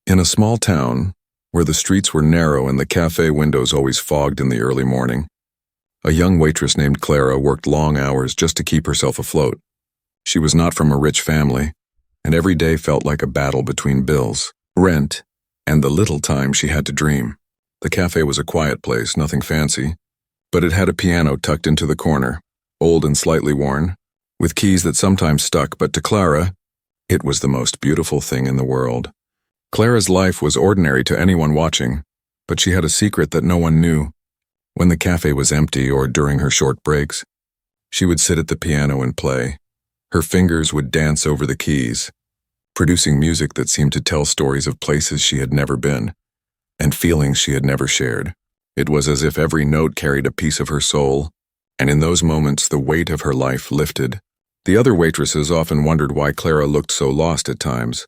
In a small town, where the streets were narrow and the cafe windows always fogged in the early morning, a young waitress named Clara worked long hours just to keep herself afloat. She was not from a rich family, and every day felt like a battle between bills, rent, and the little time she had to dream. The cafe was a quiet place, nothing fancy, but it had a piano tucked into the corner, old and slightly worn, with keys that sometimes stuck, but to Clara, it was the most beautiful thing in the world. Clara's life was ordinary to anyone watching, but she had a secret that no one knew. When the cafe was empty or during her short breaks, she would sit at the piano and play. Her fingers would dance over the keys, producing music that seemed to tell stories of places she had never been and feelings she had never shared. It was as if every note carried a piece of her soul, and in those moments the weight of her life lifted. The other waitresses often wondered why Clara looked so lost at times,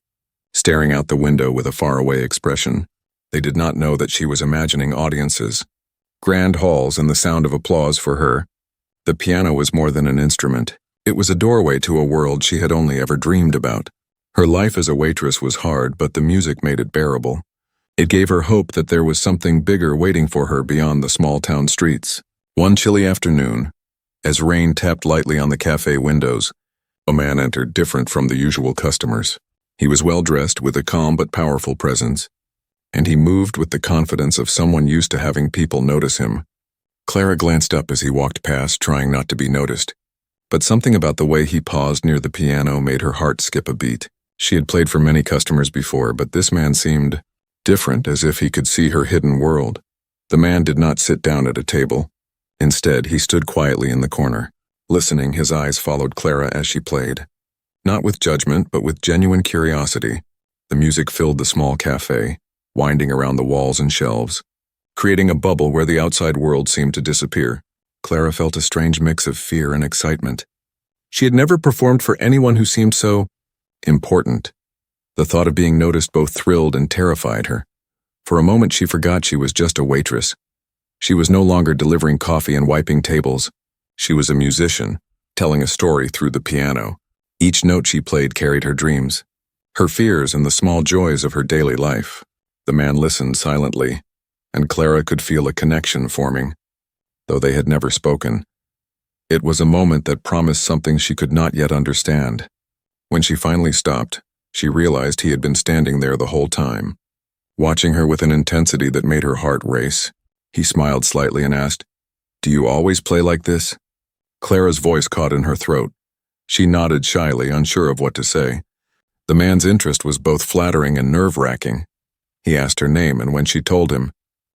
staring out the window with a faraway expression. They did not know that she was imagining audiences, grand halls, and the sound of applause for her. The piano was more than an instrument. It was a doorway to a world she had only ever dreamed about. Her life as a waitress was hard, but the music made it bearable. It gave her hope that there was something bigger waiting for her beyond the small-town streets. One chilly afternoon, as rain tapped lightly on the cafe windows, a man entered, different from the usual customers. He was well-dressed, with a calm but powerful presence, and he moved with the confidence of someone used to having people notice him. Clara glanced up as he walked past, trying not to be noticed, but something about the way he paused near the piano made her heart skip a beat. She had played for many customers before, but this man seemed different, as if he could see her hidden world. The man did not sit down at a table. Instead, he stood quietly in the corner. Listening, his eyes followed Clara as she played. Not with judgment, but with genuine curiosity. The music filled the small cafe, winding around the walls and shelves, creating a bubble where the outside world seemed to disappear. Clara felt a strange mix of fear and excitement. She had never performed for anyone who seemed so important. The thought of being noticed both thrilled and terrified her. For a moment she forgot she was just a waitress. She was no longer delivering coffee and wiping tables. She was a musician, telling a story through the piano. Each note she played carried her dreams, her fears, and the small joys of her daily life. The man listened silently, and Clara could feel a connection forming, though they had never spoken. It was a moment that promised something she could not yet understand. When she finally stopped, she realized he had been standing there the whole time, watching her with an intensity that made her heart race. He smiled slightly and asked, "Do you always play like this?" Clara's voice caught in her throat. She nodded shyly, unsure of what to say. The man's interest was both flattering and nerve-wracking. He asked her name, and when she told him,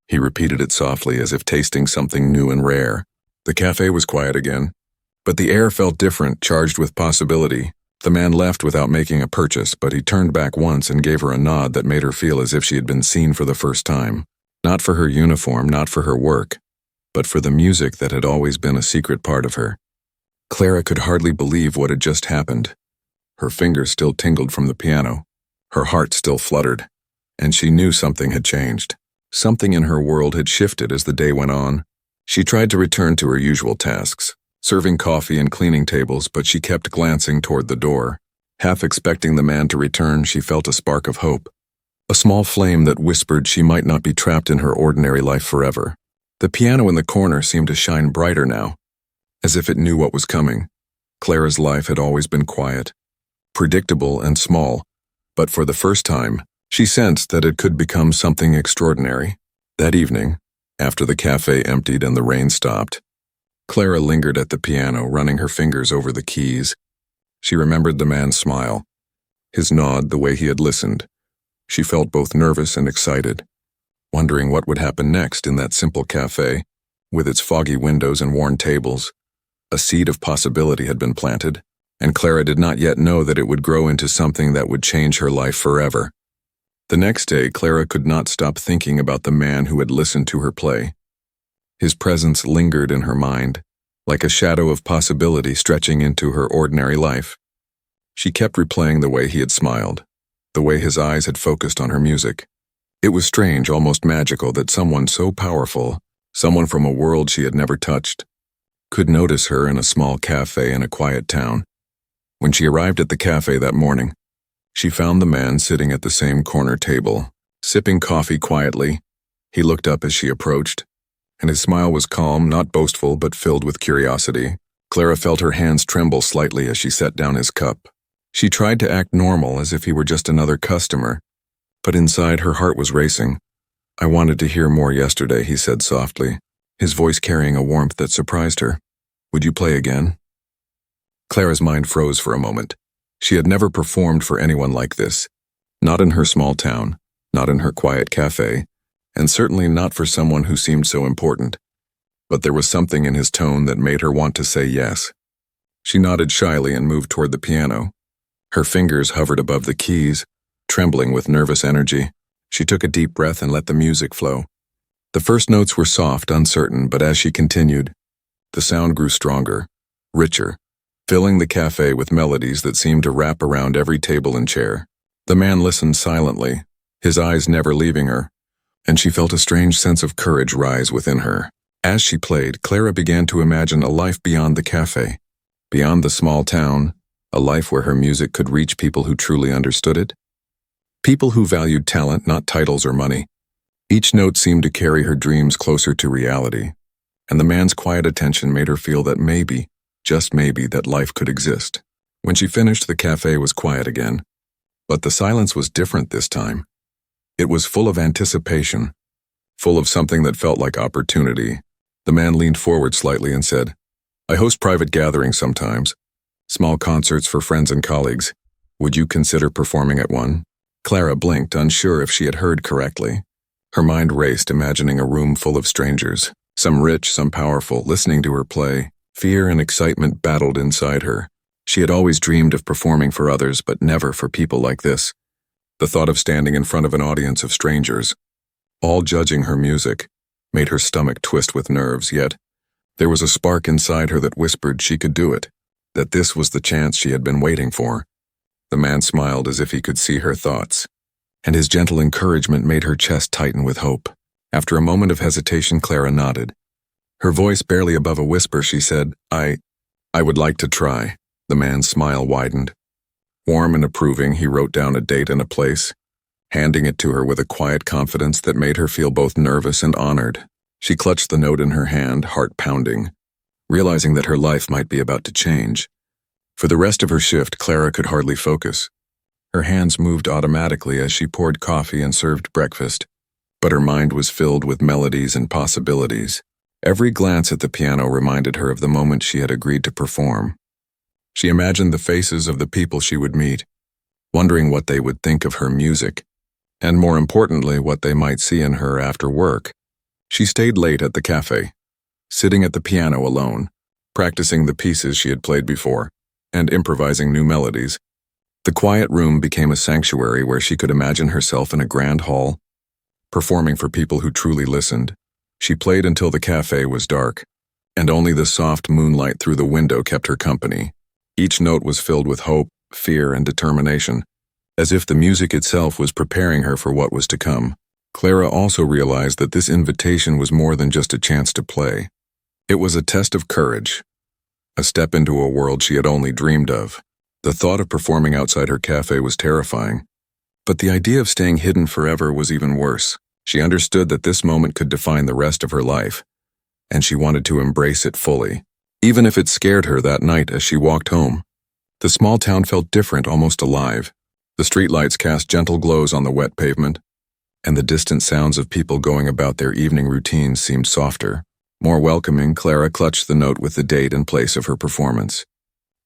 he repeated it softly, as if tasting something new and rare. The cafe was quiet again, but the air felt different, charged with possibility. The man left without making a purchase, but he turned back once and gave her a nod that made her feel as if she had been seen for the first time. Not for her uniform, not for her work, but for the music that had always been a secret part of her. Clara could hardly believe what had just happened. Her fingers still tingled from the piano. Her heart still fluttered, and she knew something had changed. Something in her world had shifted as the day went on. She tried to return to her usual tasks, serving coffee and cleaning tables, but she kept glancing toward the door. Half expecting the man to return, she felt a spark of hope, a small flame that whispered she might not be trapped in her ordinary life forever. The piano in the corner seemed to shine brighter now, as if it knew what was coming. Clara's life had always been quiet, predictable and small, but for the first time, she sensed that it could become something extraordinary. That evening, after the cafe emptied and the rain stopped, Clara lingered at the piano, running her fingers over the keys. She remembered the man's smile, his nod, the way he had listened. She felt both nervous and excited, wondering what would happen next in that simple cafe, with its foggy windows and worn tables. A seed of possibility had been planted, and Clara did not yet know that it would grow into something that would change her life forever. The next day, Clara could not stop thinking about the man who had listened to her play. His presence lingered in her mind, like a shadow of possibility stretching into her ordinary life. She kept replaying the way he had smiled, the way his eyes had focused on her music. It was strange, almost magical, that someone so powerful, someone from a world she had never touched, could notice her in a small cafe in a quiet town. When she arrived at the cafe that morning, she found the man sitting at the same corner table, Sipping coffee quietly, he looked up as she approached, and his smile was calm, not boastful, but filled with curiosity. Clara felt her hands tremble slightly as she set down his cup. She tried to act normal, as if he were just another customer, but inside her heart was racing. "I wanted to hear more yesterday," he said softly, his voice carrying a warmth that surprised her. "Would you play again?" Clara's mind froze for a moment. She had never performed for anyone like this. Not in her small town, not in her quiet cafe, and certainly not for someone who seemed so important. But there was something in his tone that made her want to say yes. She nodded shyly and moved toward the piano. Her fingers hovered above the keys, trembling with nervous energy. She took a deep breath and let the music flow. The first notes were soft, uncertain, but as she continued, the sound grew stronger, richer, filling the cafe with melodies that seemed to wrap around every table and chair. The man listened silently, his eyes never leaving her, and she felt a strange sense of courage rise within her. As she played, Clara began to imagine a life beyond the cafe, beyond the small town, a life where her music could reach people who truly understood it. People who valued talent, not titles or money. Each note seemed to carry her dreams closer to reality, and the man's quiet attention made her feel that maybe, just maybe, that life could exist. When she finished, the cafe was quiet again, but the silence was different this time. It was full of anticipation, full of something that felt like opportunity. The man leaned forward slightly and said, "I host private gatherings sometimes, small concerts for friends and colleagues. Would you consider performing at one?" Clara blinked, unsure if she had heard correctly. Her mind raced, imagining a room full of strangers, some rich, some powerful, listening to her play. Fear and excitement battled inside her. She had always dreamed of performing for others, but never for people like this. The thought of standing in front of an audience of strangers, all judging her music, made her stomach twist with nerves, yet there was a spark inside her that whispered she could do it, that this was the chance she had been waiting for. The man smiled as if he could see her thoughts, and his gentle encouragement made her chest tighten with hope. After a moment of hesitation, Clara nodded. Her voice barely above a whisper, she said, I would like to try." The man's smile widened. Warm and approving, he wrote down a date and a place, handing it to her with a quiet confidence that made her feel both nervous and honored. She clutched the note in her hand, heart pounding, realizing that her life might be about to change. For the rest of her shift, Clara could hardly focus. Her hands moved automatically as she poured coffee and served breakfast, but her mind was filled with melodies and possibilities. Every glance at the piano reminded her of the moment she had agreed to perform. She imagined the faces of the people she would meet, wondering what they would think of her music, and more importantly, what they might see in her after work. She stayed late at the cafe, sitting at the piano alone, practicing the pieces she had played before, and improvising new melodies. The quiet room became a sanctuary where she could imagine herself in a grand hall, performing for people who truly listened. She played until the cafe was dark, and only the soft moonlight through the window kept her company. Each note was filled with hope, fear, and determination, as if the music itself was preparing her for what was to come. Clara also realized that this invitation was more than just a chance to play. It was a test of courage, a step into a world she had only dreamed of. The thought of performing outside her cafe was terrifying, but the idea of staying hidden forever was even worse. She understood that this moment could define the rest of her life, and she wanted to embrace it fully. Even if it scared her that night as she walked home, the small town felt different, almost alive. The streetlights cast gentle glows on the wet pavement, and the distant sounds of people going about their evening routines seemed softer. More welcoming, Clara clutched the note with the date and place of her performance.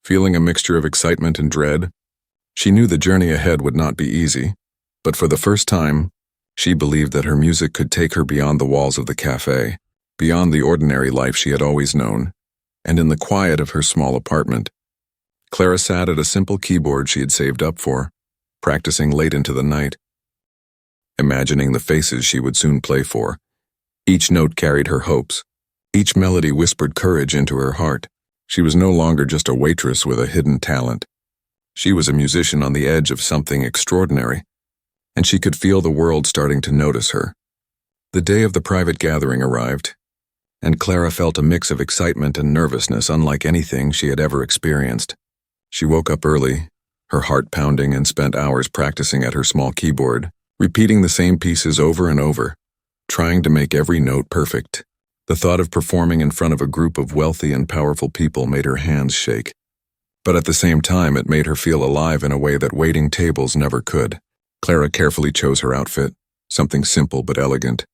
Feeling a mixture of excitement and dread, she knew the journey ahead would not be easy, but for the first time, she believed that her music could take her beyond the walls of the cafe, beyond the ordinary life she had always known, and in the quiet of her small apartment. Clara sat at a simple keyboard she had saved up for, practicing late into the night, imagining the faces she would soon play for. Each note carried her hopes. Each melody whispered courage into her heart. She was no longer just a waitress with a hidden talent. She was a musician on the edge of something extraordinary, and she could feel the world starting to notice her. The day of the private gathering arrived, and Clara felt a mix of excitement and nervousness unlike anything she had ever experienced. She woke up early, her heart pounding, and spent hours practicing at her small keyboard. repeating the same pieces over and over, trying to make every note perfect. The thought of performing in front of a group of wealthy and powerful people made her hands shake. But at the same time, it made her feel alive in a way that waiting tables never could. Clara carefully chose her outfit, something simple but elegant,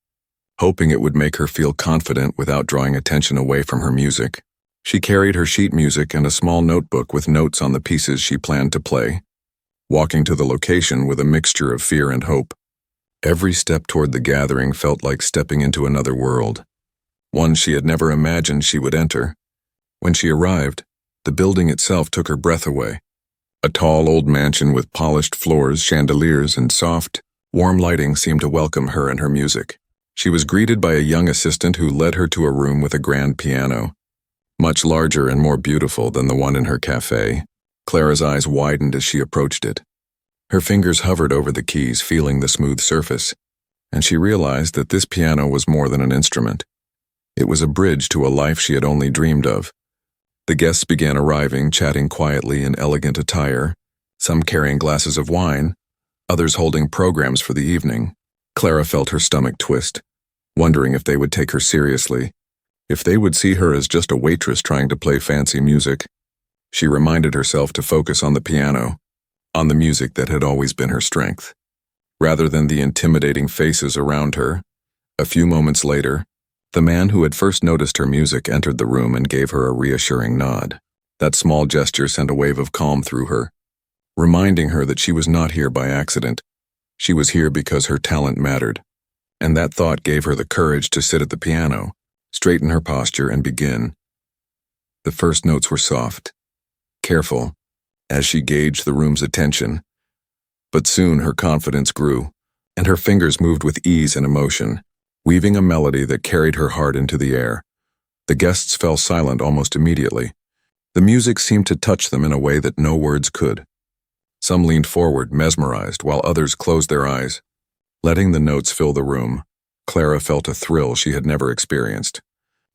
hoping it would make her feel confident without drawing attention away from her music. She carried her sheet music and a small notebook with notes on the pieces she planned to play, walking to the location with a mixture of fear and hope. Every step toward the gathering felt like stepping into another world, one she had never imagined she would enter. When she arrived, the building itself took her breath away. A tall old mansion with polished floors, chandeliers, and soft, warm lighting seemed to welcome her and her music. She was greeted by a young assistant who led her to a room with a grand piano, much larger and more beautiful than the one in her cafe. Clara's eyes widened as she approached it. Her fingers hovered over the keys, feeling the smooth surface, and she realized that this piano was more than an instrument. It was a bridge to a life she had only dreamed of. The guests began arriving, chatting quietly in elegant attire, some carrying glasses of wine, others holding programs for the evening. Clara felt her stomach twist, wondering if they would take her seriously, if they would see her as just a waitress trying to play fancy music. She reminded herself to focus on the piano, on the music that had always been her strength, rather than the intimidating faces around her. A few moments later, the man who had first noticed her music entered the room and gave her a reassuring nod. That small gesture sent a wave of calm through her, reminding her that she was not here by accident. She was here because her talent mattered, and that thought gave her the courage to sit at the piano, straighten her posture, and begin. The first notes were soft, careful, as she gauged the room's attention, but soon her confidence grew, and her fingers moved with ease and emotion, weaving a melody that carried her heart into the air. The guests fell silent almost immediately. The music seemed to touch them in a way that no words could. Some leaned forward, mesmerized, while others closed their eyes. Letting the notes fill the room, Clara felt a thrill she had never experienced.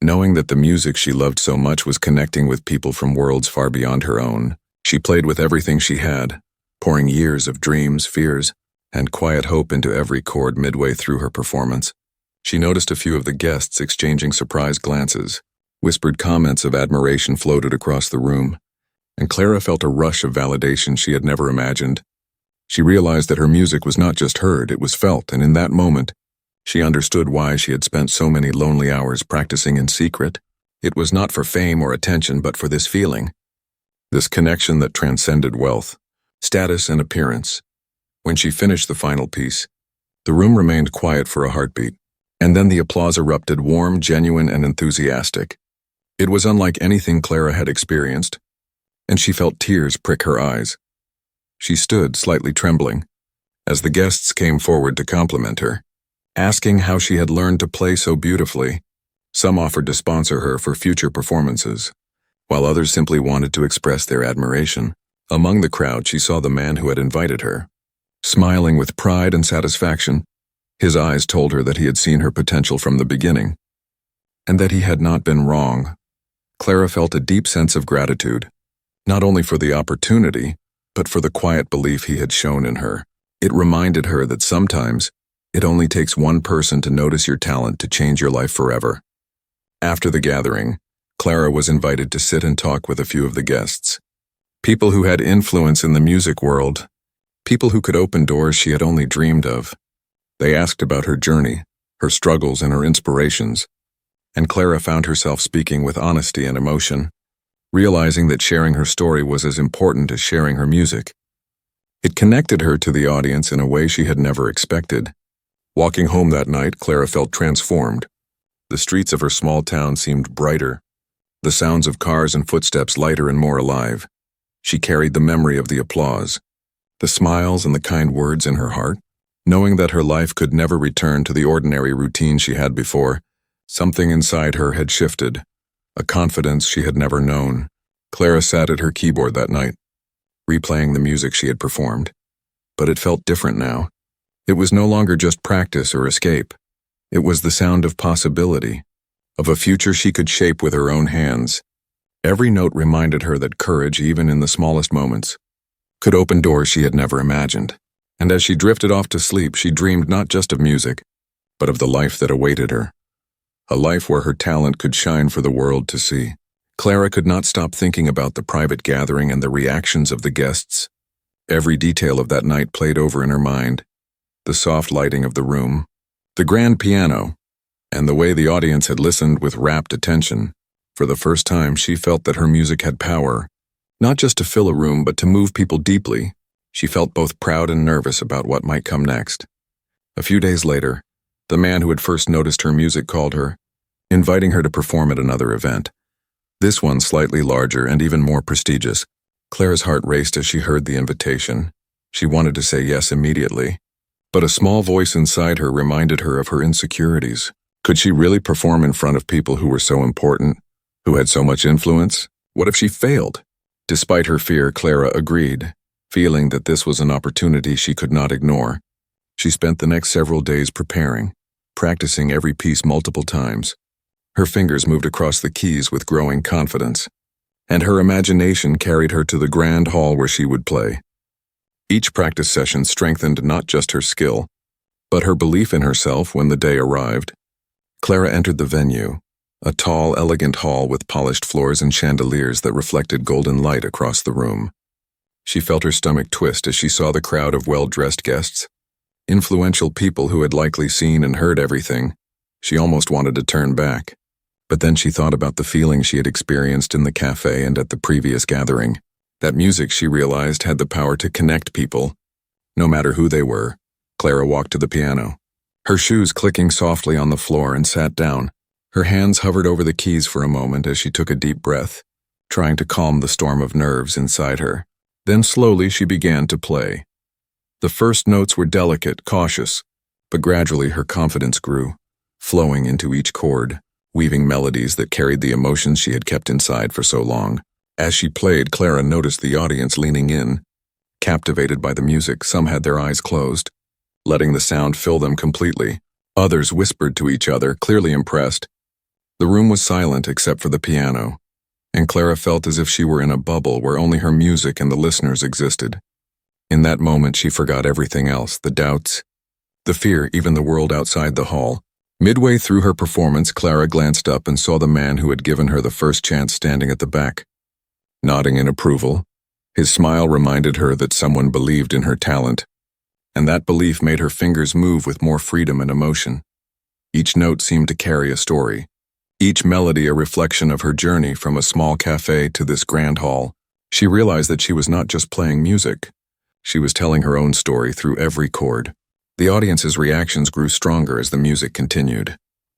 Knowing that the music she loved so much was connecting with people from worlds far beyond her own, she played with everything she had, pouring years of dreams, fears, and quiet hope into every chord midway through her performance. She noticed a few of the guests exchanging surprised glances. Whispered comments of admiration floated across the room, and Clara felt a rush of validation she had never imagined. She realized that her music was not just heard, it was felt, and in that moment, she understood why she had spent so many lonely hours practicing in secret. It was not for fame or attention, but for this feeling, this connection that transcended wealth, status, and appearance. When she finished the final piece, the room remained quiet for a heartbeat. And then the applause erupted, warm, genuine, and enthusiastic. It was unlike anything Clara had experienced, and she felt tears prick her eyes. She stood, slightly trembling, as the guests came forward to compliment her, asking how she had learned to play so beautifully. Some offered to sponsor her for future performances, while others simply wanted to express their admiration. Among the crowd, she saw the man who had invited her, smiling with pride and satisfaction. His eyes told her that he had seen her potential from the beginning, and that he had not been wrong. Clara felt a deep sense of gratitude, not only for the opportunity, but for the quiet belief he had shown in her. It reminded her that sometimes it only takes one person to notice your talent to change your life forever. After the gathering, Clara was invited to sit and talk with a few of the guests. People who had influence in the music world, people who could open doors she had only dreamed of. They asked about her journey, her struggles, and her inspirations, and Clara found herself speaking with honesty and emotion, realizing that sharing her story was as important as sharing her music. It connected her to the audience in a way she had never expected. Walking home that night, Clara felt transformed. The streets of her small town seemed brighter, the sounds of cars and footsteps lighter and more alive. She carried the memory of the applause, the smiles, and the kind words in her heart. Knowing that her life could never return to the ordinary routine she had before, something inside her had shifted, a confidence she had never known. Clara sat at her keyboard that night, replaying the music she had performed. But it felt different now. It was no longer just practice or escape. It was the sound of possibility, of a future she could shape with her own hands. Every note reminded her that courage, even in the smallest moments, could open doors she had never imagined. And as she drifted off to sleep, she dreamed not just of music, but of the life that awaited her. A life where her talent could shine for the world to see. Clara could not stop thinking about the private gathering and the reactions of the guests. Every detail of that night played over in her mind. The soft lighting of the room, the grand piano, and the way the audience had listened with rapt attention. For the first time, she felt that her music had power, not just to fill a room, but to move people deeply. She felt both proud and nervous about what might come next. A few days later, the man who had first noticed her music called her, inviting her to perform at another event. This one slightly larger and even more prestigious. Clara's heart raced as she heard the invitation. She wanted to say yes immediately, but a small voice inside her reminded her of her insecurities. Could she really perform in front of people who were so important, who had so much influence? What if she failed? Despite her fear, Clara agreed, feeling that this was an opportunity she could not ignore. She spent the next several days preparing, practicing every piece multiple times. Her fingers moved across the keys with growing confidence, and her imagination carried her to the grand hall where she would play. Each practice session strengthened not just her skill, but her belief in herself when the day arrived. Clara entered the venue, a tall, elegant hall with polished floors and chandeliers that reflected golden light across the room. She felt her stomach twist as she saw the crowd of well-dressed guests, influential people who had likely seen and heard everything. She almost wanted to turn back. But then she thought about the feeling she had experienced in the cafe and at the previous gathering. That music, she realized, had the power to connect people, no matter who they were. Clara walked to the piano, her shoes clicking softly on the floor, and sat down. Her hands hovered over the keys for a moment as she took a deep breath, trying to calm the storm of nerves inside her. Then slowly she began to play. The first notes were delicate, cautious, but gradually her confidence grew, flowing into each chord, weaving melodies that carried the emotions she had kept inside for so long. As she played, Clara noticed the audience leaning in. Captivated by the music, some had their eyes closed, letting the sound fill them completely. Others whispered to each other, clearly impressed. The room was silent except for the piano, and Clara felt as if she were in a bubble where only her music and the listeners existed. In that moment, she forgot everything else, the doubts, the fear, even the world outside the hall. Midway through her performance, Clara glanced up and saw the man who had given her the first chance standing at the back. Nodding in approval, his smile reminded her that someone believed in her talent, and that belief made her fingers move with more freedom and emotion. Each note seemed to carry a story, each melody a reflection of her journey from a small cafe to this grand hall. She realized that she was not just playing music. She was telling her own story through every chord. The audience's reactions grew stronger as the music continued.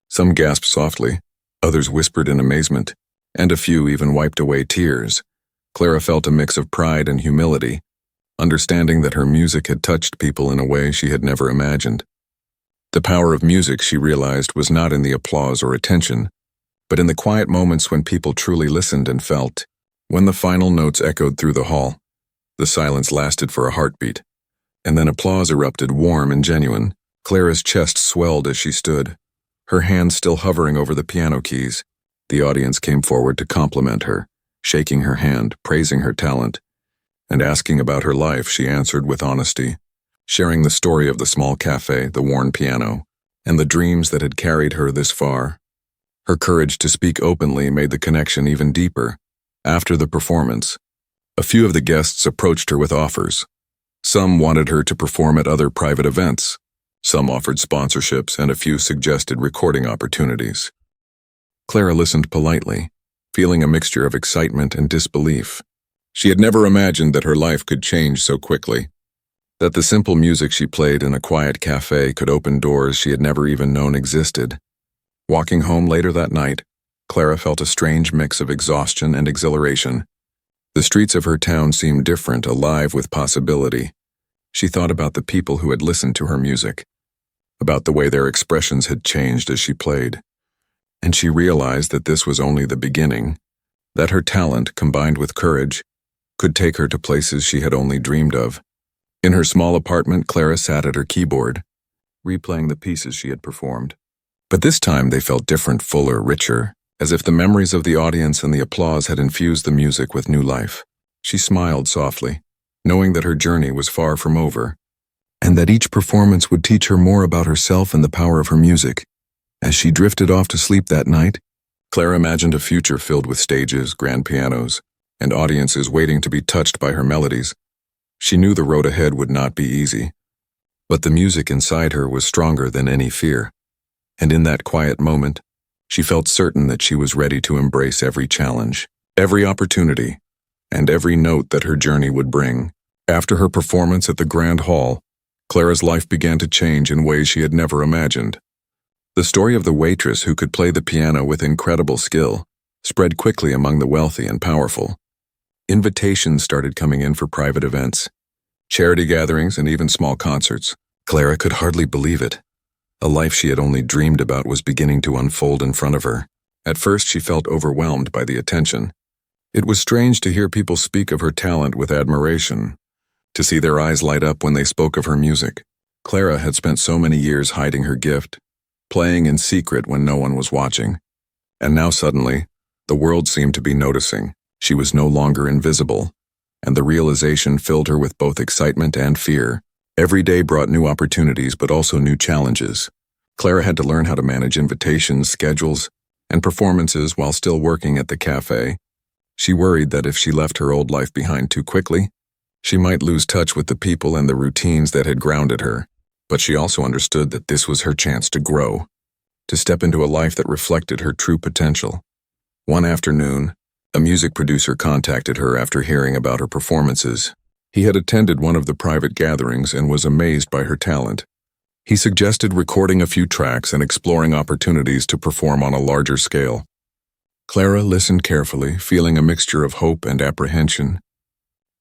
Some gasped softly, others whispered in amazement, and a few even wiped away tears. Clara felt a mix of pride and humility, understanding that her music had touched people in a way she had never imagined. The power of music, she realized, was not in the applause or attention, but in the quiet moments when people truly listened and felt. When the final notes echoed through the hall, the silence lasted for a heartbeat, and then applause erupted, warm and genuine. Clara's chest swelled as she stood, her hands still hovering over the piano keys. The audience came forward to compliment her, shaking her hand, praising her talent, and asking about her life. She answered with honesty, sharing the story of the small cafe, the worn piano, and the dreams that had carried her this far. Her courage to speak openly made the connection even deeper. After the performance, a few of the guests approached her with offers. Some wanted her to perform at other private events. Some offered sponsorships, and a few suggested recording opportunities. Clara listened politely, feeling a mixture of excitement and disbelief. She had never imagined that her life could change so quickly, that the simple music she played in a quiet cafe could open doors she had never even known existed. Walking home later that night, Clara felt a strange mix of exhaustion and exhilaration. The streets of her town seemed different, alive with possibility. She thought about the people who had listened to her music, about the way their expressions had changed as she played. And she realized that this was only the beginning, that her talent, combined with courage, could take her to places she had only dreamed of. In her small apartment, Clara sat at her keyboard, replaying the pieces she had performed. But this time they felt different, fuller, richer, as if the memories of the audience and the applause had infused the music with new life. She smiled softly, knowing that her journey was far from over. and that each performance would teach her more about herself and the power of her music. As she drifted off to sleep that night, Clara imagined a future filled with stages, grand pianos, and audiences waiting to be touched by her melodies. She knew the road ahead would not be easy, but the music inside her was stronger than any fear. And in that quiet moment, she felt certain that she was ready to embrace every challenge, every opportunity, and every note that her journey would bring. After her performance at the Grand Hall, Clara's life began to change in ways she had never imagined. The story of the waitress who could play the piano with incredible skill spread quickly among the wealthy and powerful. Invitations started coming in for private events, charity gatherings, and even small concerts. Clara could hardly believe it. A life she had only dreamed about was beginning to unfold in front of her. At first, she felt overwhelmed by the attention. It was strange to hear people speak of her talent with admiration, to see their eyes light up when they spoke of her music. Clara had spent so many years hiding her gift, playing in secret when no one was watching. And now suddenly, the world seemed to be noticing. She was no longer invisible, and the realization filled her with both excitement and fear. Every day brought new opportunities but also new challenges. Clara had to learn how to manage invitations, schedules, and performances while still working at the cafe. She worried that if she left her old life behind too quickly, she might lose touch with the people and the routines that had grounded her. But she also understood that this was her chance to grow, to step into a life that reflected her true potential. One afternoon, a music producer contacted her after hearing about her performances. He had attended one of the private gatherings and was amazed by her talent. He suggested recording a few tracks and exploring opportunities to perform on a larger scale. Clara listened carefully, feeling a mixture of hope and apprehension.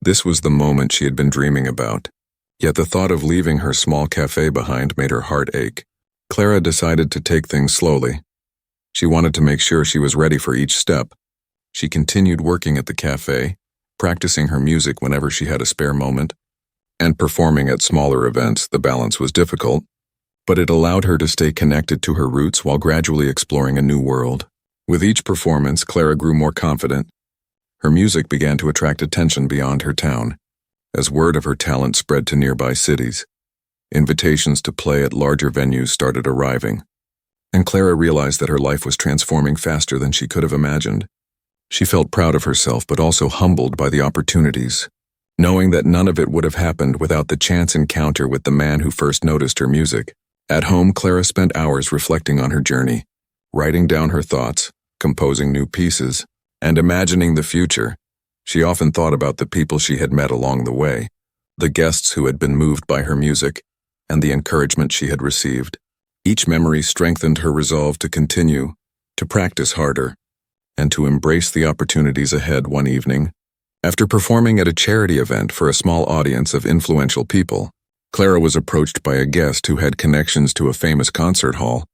This was the moment she had been dreaming about. Yet the thought of leaving her small cafe behind made her heart ache. Clara decided to take things slowly. She wanted to make sure she was ready for each step. She continued working at the cafe, practicing her music whenever she had a spare moment, and performing at smaller events. The balance was difficult, but it allowed her to stay connected to her roots while gradually exploring a new world. With each performance, Clara grew more confident. Her music began to attract attention beyond her town, as word of her talent spread to nearby cities. Invitations to play at larger venues started arriving, and Clara realized that her life was transforming faster than she could have imagined. She felt proud of herself but also humbled by the opportunities, knowing that none of it would have happened without the chance encounter with the man who first noticed her music. At home, Clara spent hours reflecting on her journey, writing down her thoughts, composing new pieces, and imagining the future. She often thought about the people she had met along the way, the guests who had been moved by her music, and the encouragement she had received. Each memory strengthened her resolve to continue, to practice harder, and to embrace the opportunities ahead. One evening, after performing at a charity event for a small audience of influential people, Clara was approached by a guest who had connections to a famous concert hall.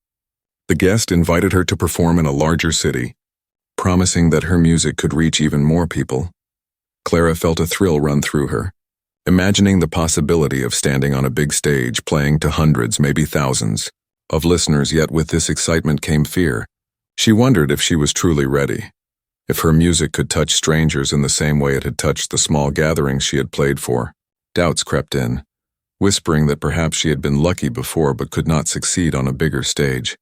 The guest invited her to perform in a larger city, promising that her music could reach even more people. Clara felt a thrill run through her, imagining the possibility of standing on a big stage playing to hundreds, maybe thousands, of listeners. Yet with this excitement came fear. She wondered if she was truly ready, if her music could touch strangers in the same way it had touched the small gatherings she had played for. Doubts crept in, whispering that perhaps she had been lucky before but could not succeed on a bigger stage.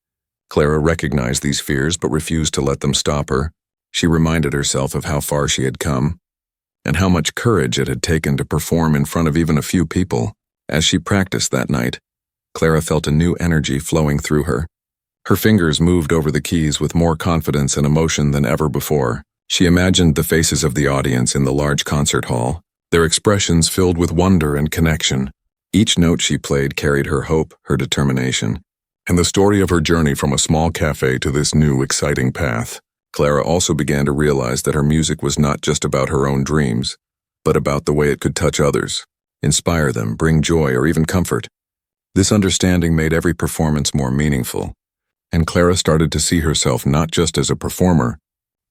Clara recognized these fears but refused to let them stop her. She reminded herself of how far she had come, and how much courage it had taken to perform in front of even a few people. As she practiced that night, Clara felt a new energy flowing through her. Her fingers moved over the keys with more confidence and emotion than ever before. She imagined the faces of the audience in the large concert hall, their expressions filled with wonder and connection. Each note she played carried her hope, her determination, and the story of her journey from a small cafe to this new, exciting path. Clara also began to realize that her music was not just about her own dreams, but about the way it could touch others, inspire them, bring joy, or even comfort. This understanding made every performance more meaningful, and Clara started to see herself not just as a performer,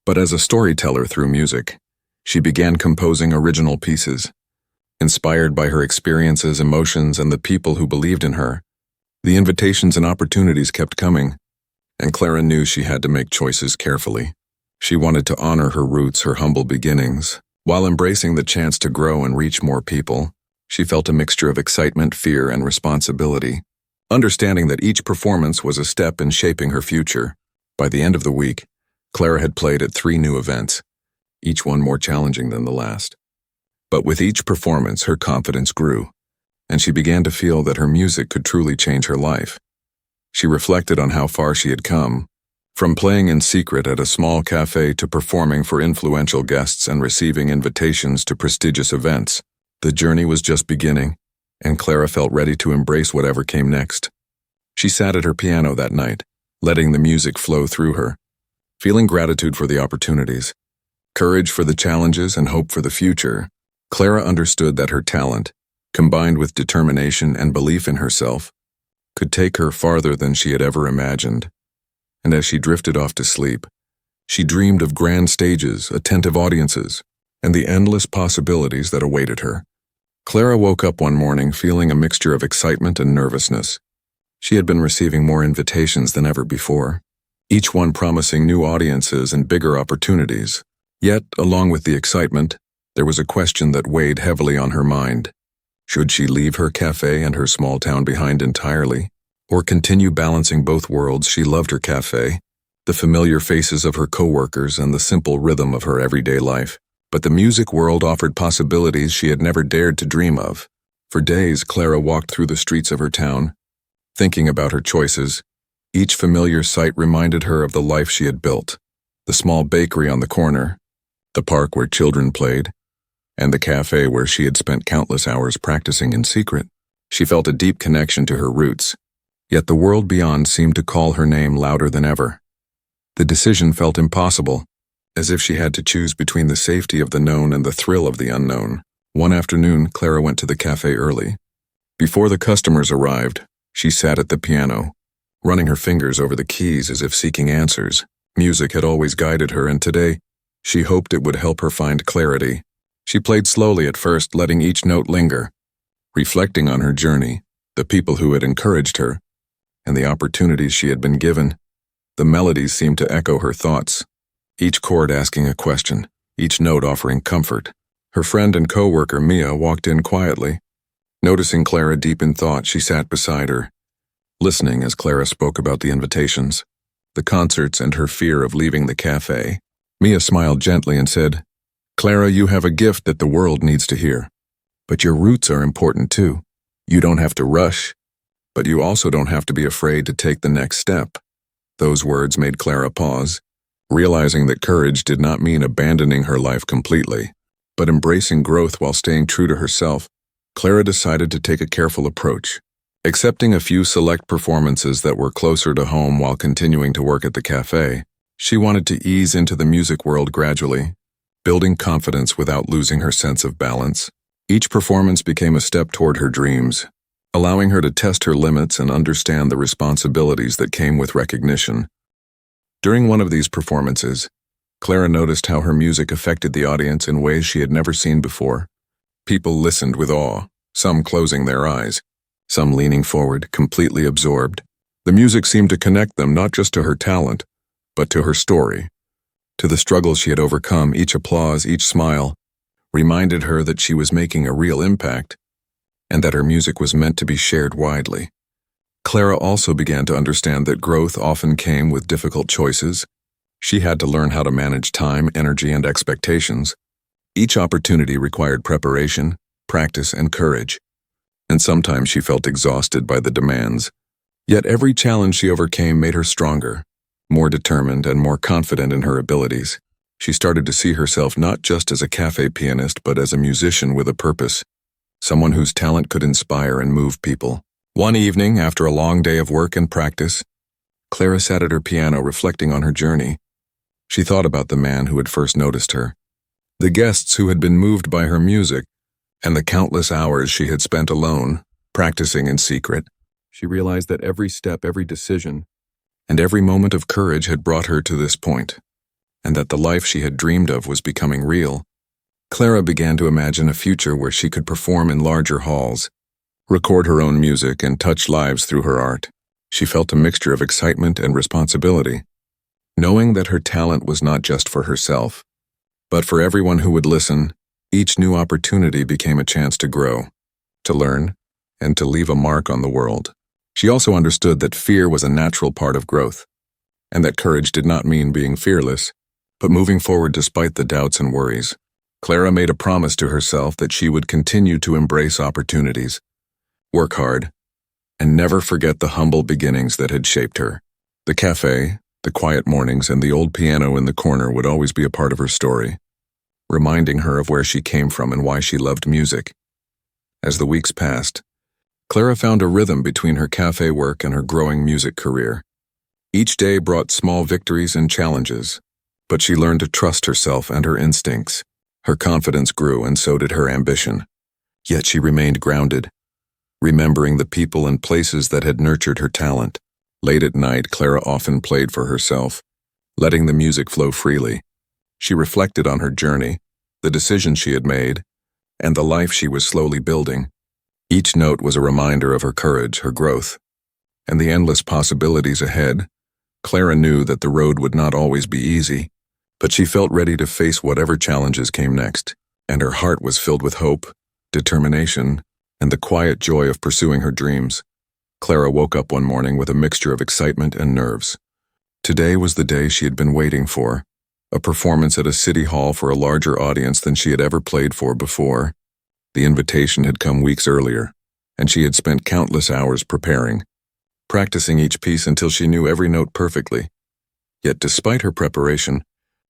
but as a storyteller through music. She began composing original pieces, inspired by her experiences, emotions, and the people who believed in her. The invitations and opportunities kept coming, and Clara knew she had to make choices carefully. She wanted to honor her roots, her humble beginnings, while embracing the chance to grow and reach more people. She felt a mixture of excitement, fear, and responsibility, understanding that each performance was a step in shaping her future. By the end of the week, Clara had played at 3 new events, each one more challenging than the last. But with each performance, her confidence grew, and she began to feel that her music could truly change her life. She reflected on how far she had come, from playing in secret at a small cafe to performing for influential guests and receiving invitations to prestigious events. The journey was just beginning, and Clara felt ready to embrace whatever came next. She sat at her piano that night, letting the music flow through her, feeling gratitude for the opportunities, courage for the challenges, and hope for the future. Clara understood that her talent, combined with determination and belief in herself, could take her farther than she had ever imagined. And as she drifted off to sleep, she dreamed of grand stages, attentive audiences, and the endless possibilities that awaited her. Clara woke up one morning feeling a mixture of excitement and nervousness. She had been receiving more invitations than ever before, each one promising new audiences and bigger opportunities. Yet, along with the excitement, there was a question that weighed heavily on her mind. Should she leave her cafe and her small town behind entirely, or continue balancing both worlds? She loved her cafe, the familiar faces of her coworkers, and the simple rhythm of her everyday life. But the music world offered possibilities she had never dared to dream of. For days, Clara walked through the streets of her town, thinking about her choices. Each familiar sight reminded her of the life she had built: the small bakery on the corner, the park where children played, and the cafe where she had spent countless hours practicing in secret. She felt a deep connection to her roots, yet the world beyond seemed to call her name louder than ever. The decision felt impossible, as if she had to choose between the safety of the known and the thrill of the unknown. One afternoon, Clara went to the cafe early. Before the customers arrived, she sat at the piano, running her fingers over the keys as if seeking answers. Music had always guided her, and today, she hoped it would help her find clarity. She played slowly at first, letting each note linger, reflecting on her journey, the people who had encouraged her, and the opportunities she had been given. The melodies seemed to echo her thoughts, each chord asking a question, each note offering comfort. Her friend and co-worker Mia walked in quietly. Noticing Clara deep in thought, she sat beside her, listening as Clara spoke about the invitations, the concerts, and her fear of leaving the cafe. Mia smiled gently and said, "Clara, you have a gift that the world needs to hear. But your roots are important too. You don't have to rush, but you also don't have to be afraid to take the next step." Those words made Clara pause, realizing that courage did not mean abandoning her life completely, but embracing growth while staying true to herself. Clara decided to take a careful approach, accepting a few select performances that were closer to home while continuing to work at the cafe. She wanted to ease into the music world gradually, building confidence without losing her sense of balance. Each performance became a step toward her dreams, allowing her to test her limits and understand the responsibilities that came with recognition. During one of these performances, Clara noticed how her music affected the audience in ways she had never seen before. People listened with awe, some closing their eyes, some leaning forward, completely absorbed. The music seemed to connect them not just to her talent, but to her story, to the struggles she had overcome. Each applause, each smile, reminded her that she was making a real impact, and that her music was meant to be shared widely. Clara also began to understand that growth often came with difficult choices. She had to learn how to manage time, energy, and expectations. Each opportunity required preparation, practice, and courage, and sometimes she felt exhausted by the demands. Yet every challenge she overcame made her stronger, more determined, and more confident in her abilities. She started to see herself not just as a cafe pianist, but as a musician with a purpose, someone whose talent could inspire and move people. One evening, after a long day of work and practice, Clara sat at her piano reflecting on her journey. She thought about the man who had first noticed her, the guests who had been moved by her music, and the countless hours she had spent alone, practicing in secret. She realized that every step, every decision, and every moment of courage had brought her to this point, and that the life she had dreamed of was becoming real. Clara began to imagine a future where she could perform in larger halls, record her own music, and touch lives through her art. She felt a mixture of excitement and responsibility, knowing that her talent was not just for herself, but for everyone who would listen. Each new opportunity became a chance to grow, to learn, and to leave a mark on the world. She also understood that fear was a natural part of growth, and that courage did not mean being fearless, but moving forward despite the doubts and worries. Clara made a promise to herself that she would continue to embrace opportunities, work hard, and never forget the humble beginnings that had shaped her. The cafe, the quiet mornings, and the old piano in the corner would always be a part of her story, reminding her of where she came from and why she loved music. As the weeks passed, Clara found a rhythm between her cafe work and her growing music career. Each day brought small victories and challenges, but she learned to trust herself and her instincts. Her confidence grew, and so did her ambition. Yet she remained grounded, remembering the people and places that had nurtured her talent. Late at night, Clara often played for herself, letting the music flow freely. She reflected on her journey, the decisions she had made, and the life she was slowly building. Each note was a reminder of her courage, her growth, and the endless possibilities ahead. Clara knew that the road would not always be easy, but she felt ready to face whatever challenges came next, and her heart was filled with hope, determination, and the quiet joy of pursuing her dreams. Clara woke up one morning with a mixture of excitement and nerves. Today was the day she had been waiting for, a performance at a city hall for a larger audience than she had ever played for before. The invitation had come weeks earlier, and she had spent countless hours preparing, practicing each piece until she knew every note perfectly. Yet despite her preparation,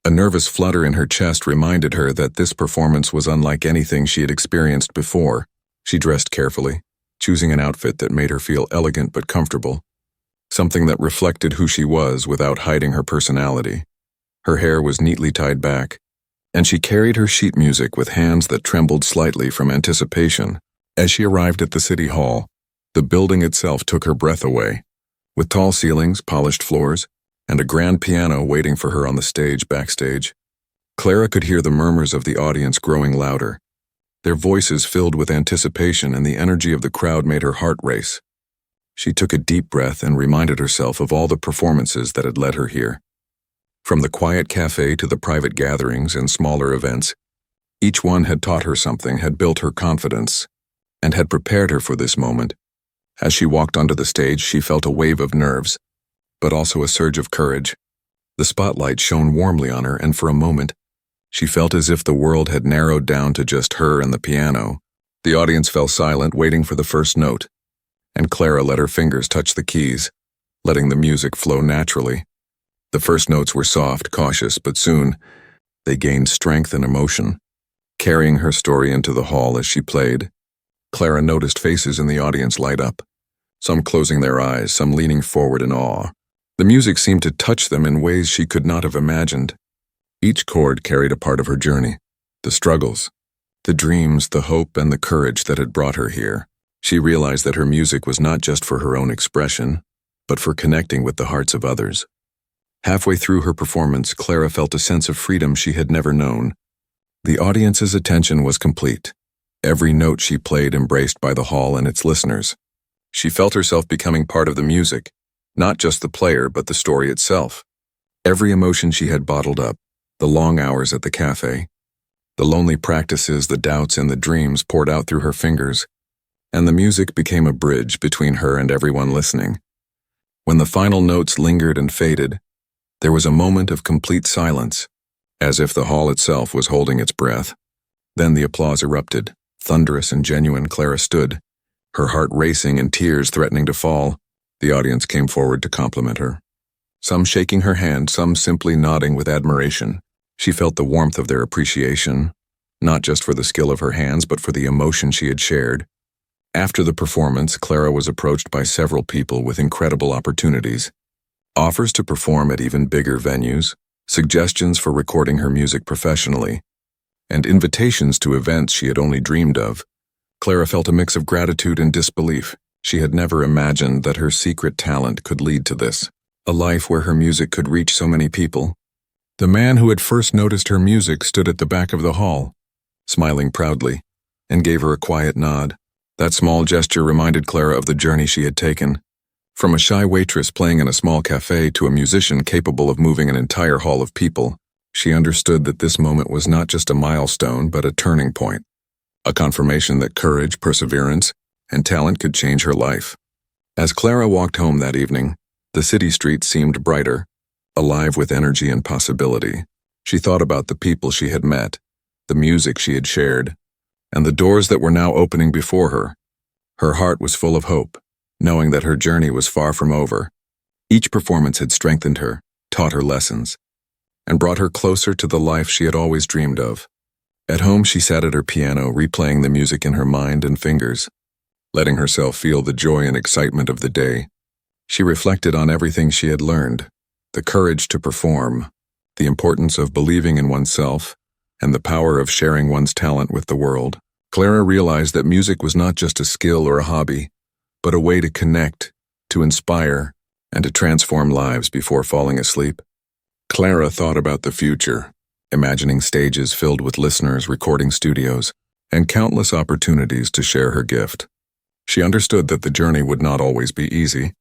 a nervous flutter in her chest reminded her that this performance was unlike anything she had experienced before. She dressed carefully, choosing an outfit that made her feel elegant but comfortable, something that reflected who she was without hiding her personality. Her hair was neatly tied back, and she carried her sheet music with hands that trembled slightly from anticipation. As she arrived at the city hall, the building itself took her breath away. With tall ceilings, polished floors, and a grand piano waiting for her on the stage backstage, Clara could hear the murmurs of the audience growing louder. Their voices filled with anticipation, and the energy of the crowd made her heart race. She took a deep breath and reminded herself of all the performances that had led her here. From the quiet cafe to the private gatherings and smaller events, each one had taught her something, had built her confidence, and had prepared her for this moment. As she walked onto the stage, she felt a wave of nerves, but also a surge of courage. The spotlight shone warmly on her, and for a moment, she felt as if the world had narrowed down to just her and the piano. The audience fell silent, waiting for the first note, and Clara let her fingers touch the keys, letting the music flow naturally. The first notes were soft, cautious, but soon they gained strength and emotion, carrying her story into the hall as she played. Clara noticed faces in the audience light up, some closing their eyes, some leaning forward in awe. The music seemed to touch them in ways she could not have imagined. Each chord carried a part of her journey, the struggles, the dreams, the hope, and the courage that had brought her here. She realized that her music was not just for her own expression, but for connecting with the hearts of others. Halfway through her performance, Clara felt a sense of freedom she had never known. The audience's attention was complete, every note she played embraced by the hall and its listeners. She felt herself becoming part of the music, not just the player, but the story itself. Every emotion she had bottled up, the long hours at the cafe, the lonely practices, the doubts, and the dreams poured out through her fingers, and the music became a bridge between her and everyone listening. When the final notes lingered and faded, there was a moment of complete silence, as if the hall itself was holding its breath. Then the applause erupted. Thunderous and genuine, Clara stood, her heart racing and tears threatening to fall. The audience came forward to compliment her, some shaking her hand, some simply nodding with admiration. She felt the warmth of their appreciation, not just for the skill of her hands, but for the emotion she had shared. After the performance, Clara was approached by several people with incredible opportunities. Offers to perform at even bigger venues, suggestions for recording her music professionally, and invitations to events she had only dreamed of. Clara felt a mix of gratitude and disbelief. She had never imagined that her secret talent could lead to this, a life where her music could reach so many people. The man who had first noticed her music stood at the back of the hall, smiling proudly, and gave her a quiet nod. That small gesture reminded Clara of the journey she had taken. From a shy waitress playing in a small cafe to a musician capable of moving an entire hall of people, she understood that this moment was not just a milestone but a turning point. a confirmation that courage, perseverance, and talent could change her life. As Clara walked home that evening, the city streets seemed brighter, alive with energy and possibility. She thought about the people she had met, the music she had shared, and the doors that were now opening before her. Her heart was full of hope, knowing that her journey was far from over. Each performance had strengthened her, taught her lessons, and brought her closer to the life she had always dreamed of. At home, she sat at her piano, replaying the music in her mind and fingers, letting herself feel the joy and excitement of the day. She reflected on everything she had learned, the courage to perform, the importance of believing in oneself, and the power of sharing one's talent with the world. Clara realized that music was not just a skill or a hobby, but a way to connect, to inspire, and to transform lives before falling asleep. Clara thought about the future, imagining stages filled with listeners, recording studios, and countless opportunities to share her gift. She understood that the journey would not always be easy,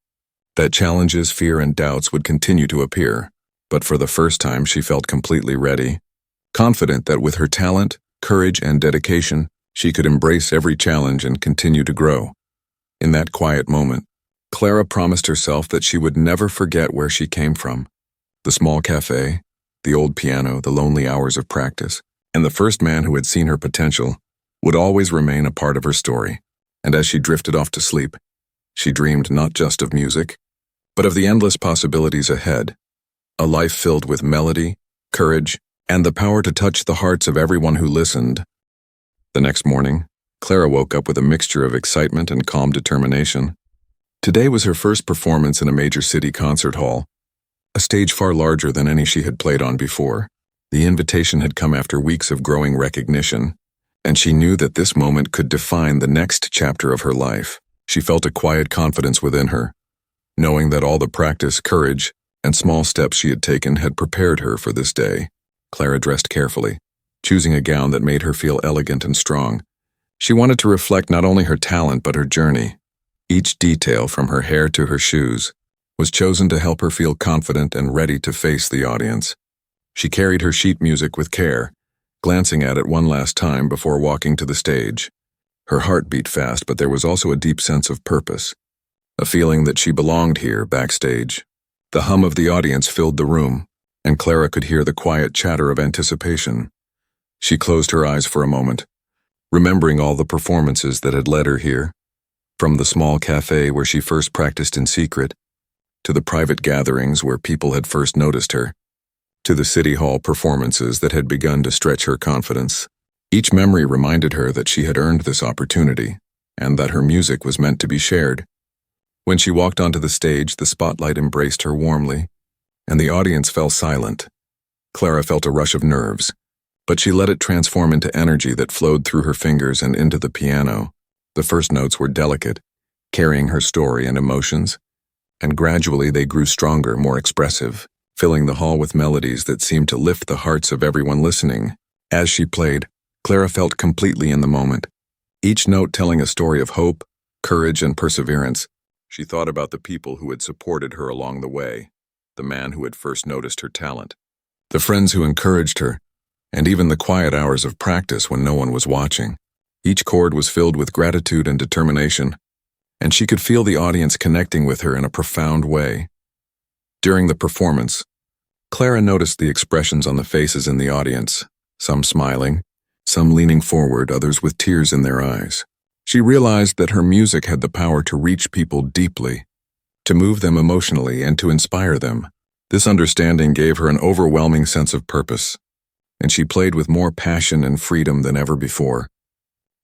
that challenges, fear, and doubts would continue to appear, but for the first time she felt completely ready, confident that with her talent, courage, and dedication, she could embrace every challenge and continue to grow. In that quiet moment, Clara promised herself that she would never forget where she came from. The small cafe, the old piano, the lonely hours of practice, and the first man who had seen her potential would always remain a part of her story. And as she drifted off to sleep, she dreamed not just of music, but of the endless possibilities ahead, a life filled with melody, courage, and the power to touch the hearts of everyone who listened. The next morning, Clara woke up with a mixture of excitement and calm determination. Today was her first performance in a major city concert hall, a stage far larger than any she had played on before. The invitation had come after weeks of growing recognition, and she knew that this moment could define the next chapter of her life. She felt a quiet confidence within her, knowing that all the practice, courage, and small steps she had taken had prepared her for this day. Clara dressed carefully, choosing a gown that made her feel elegant and strong. She wanted to reflect not only her talent but her journey. Each detail, from her hair to her shoes, was chosen to help her feel confident and ready to face the audience. She carried her sheet music with care, glancing at it one last time before walking to the stage. Her heart beat fast, but there was also a deep sense of purpose, a feeling that she belonged here, backstage. The hum of the audience filled the room, and Clara could hear the quiet chatter of anticipation. She closed her eyes for a moment, remembering all the performances that had led her here, from the small cafe where she first practiced in secret, to the private gatherings where people had first noticed her, to the city hall performances that had begun to stretch her confidence. Each memory reminded her that she had earned this opportunity, and that her music was meant to be shared. When she walked onto the stage, the spotlight embraced her warmly, and the audience fell silent. Clara felt a rush of nerves, but she let it transform into energy that flowed through her fingers and into the piano. The first notes were delicate, carrying her story and emotions, and gradually they grew stronger, more expressive, filling the hall with melodies that seemed to lift the hearts of everyone listening. As she played, Clara felt completely in the moment, each note telling a story of hope, courage, and perseverance. She thought about the people who had supported her along the way, the man who had first noticed her talent, the friends who encouraged her, and even the quiet hours of practice when no one was watching. Each chord was filled with gratitude and determination, and she could feel the audience connecting with her in a profound way. During the performance, Clara noticed the expressions on the faces in the audience, some smiling, some leaning forward, others with tears in their eyes. She realized that her music had the power to reach people deeply, to move them emotionally, and to inspire them. This understanding gave her an overwhelming sense of purpose, and she played with more passion and freedom than ever before,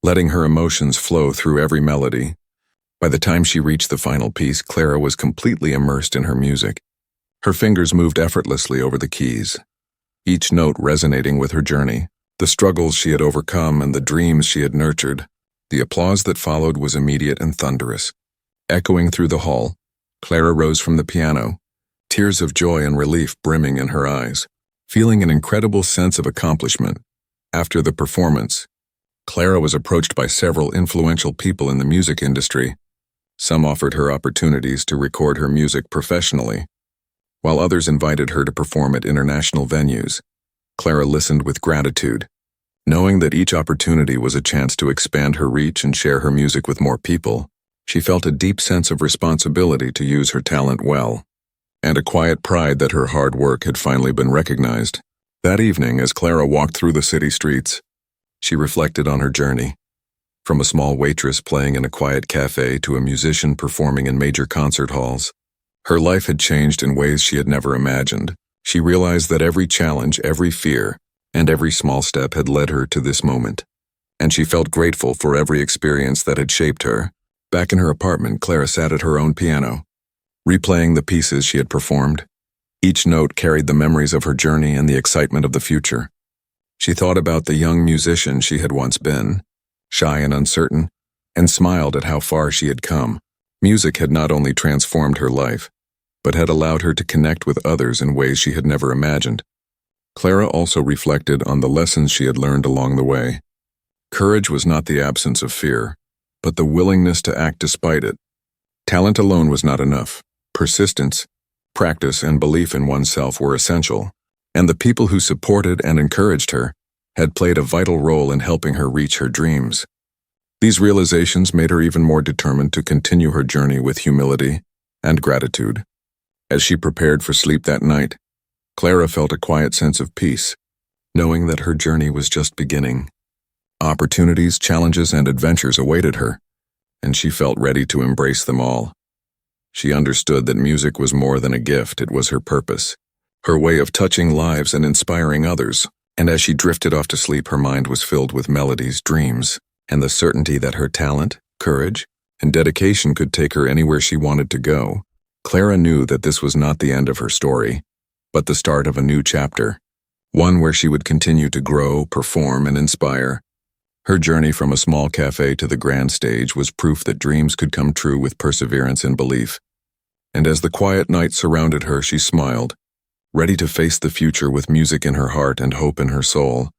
letting her emotions flow through every melody. By the time she reached the final piece, Clara was completely immersed in her music. Her fingers moved effortlessly over the keys, each note resonating with her journey, the struggles she had overcome and the dreams she had nurtured. The applause that followed was immediate and thunderous. Echoing through the hall, Clara rose from the piano, tears of joy and relief brimming in her eyes, feeling an incredible sense of accomplishment. After the performance, Clara was approached by several influential people in the music industry. Some offered her opportunities to record her music professionally, while others invited her to perform at international venues. Clara listened with gratitude, Knowing that each opportunity was a chance to expand her reach and share her music with more people, she felt a deep sense of responsibility to use her talent well, and a quiet pride that her hard work had finally been recognized. That evening, as Clara walked through the city streets, she reflected on her journey. From a small waitress playing in a quiet cafe to a musician performing in major concert halls, her life had changed in ways she had never imagined. She realized that every challenge, every fear, and every small step had led her to this moment, and she felt grateful for every experience that had shaped her. Back in her apartment, Clara sat at her own piano, replaying the pieces she had performed. Each note carried the memories of her journey and the excitement of the future. She thought about the young musician she had once been, shy and uncertain, and smiled at how far she had come. Music had not only transformed her life, but had allowed her to connect with others in ways she had never imagined. Clara also reflected on the lessons she had learned along the way. Courage was not the absence of fear, but the willingness to act despite it. Talent alone was not enough. Persistence, practice, and belief in oneself were essential, and the people who supported and encouraged her had played a vital role in helping her reach her dreams. These realizations made her even more determined to continue her journey with humility and gratitude. As she prepared for sleep that night, Clara felt a quiet sense of peace, knowing that her journey was just beginning. Opportunities, challenges, and adventures awaited her, and she felt ready to embrace them all. She understood that music was more than a gift, it was her purpose, her way of touching lives and inspiring others. And as she drifted off to sleep, her mind was filled with melodies, dreams, and the certainty that her talent, courage, and dedication could take her anywhere she wanted to go. Clara knew that this was not the end of her story, but the start of a new chapter, one where she would continue to grow, perform, and inspire. Her journey from a small cafe to the grand stage was proof that dreams could come true with perseverance and belief. And as the quiet night surrounded her, she smiled, ready to face the future with music in her heart and hope in her soul.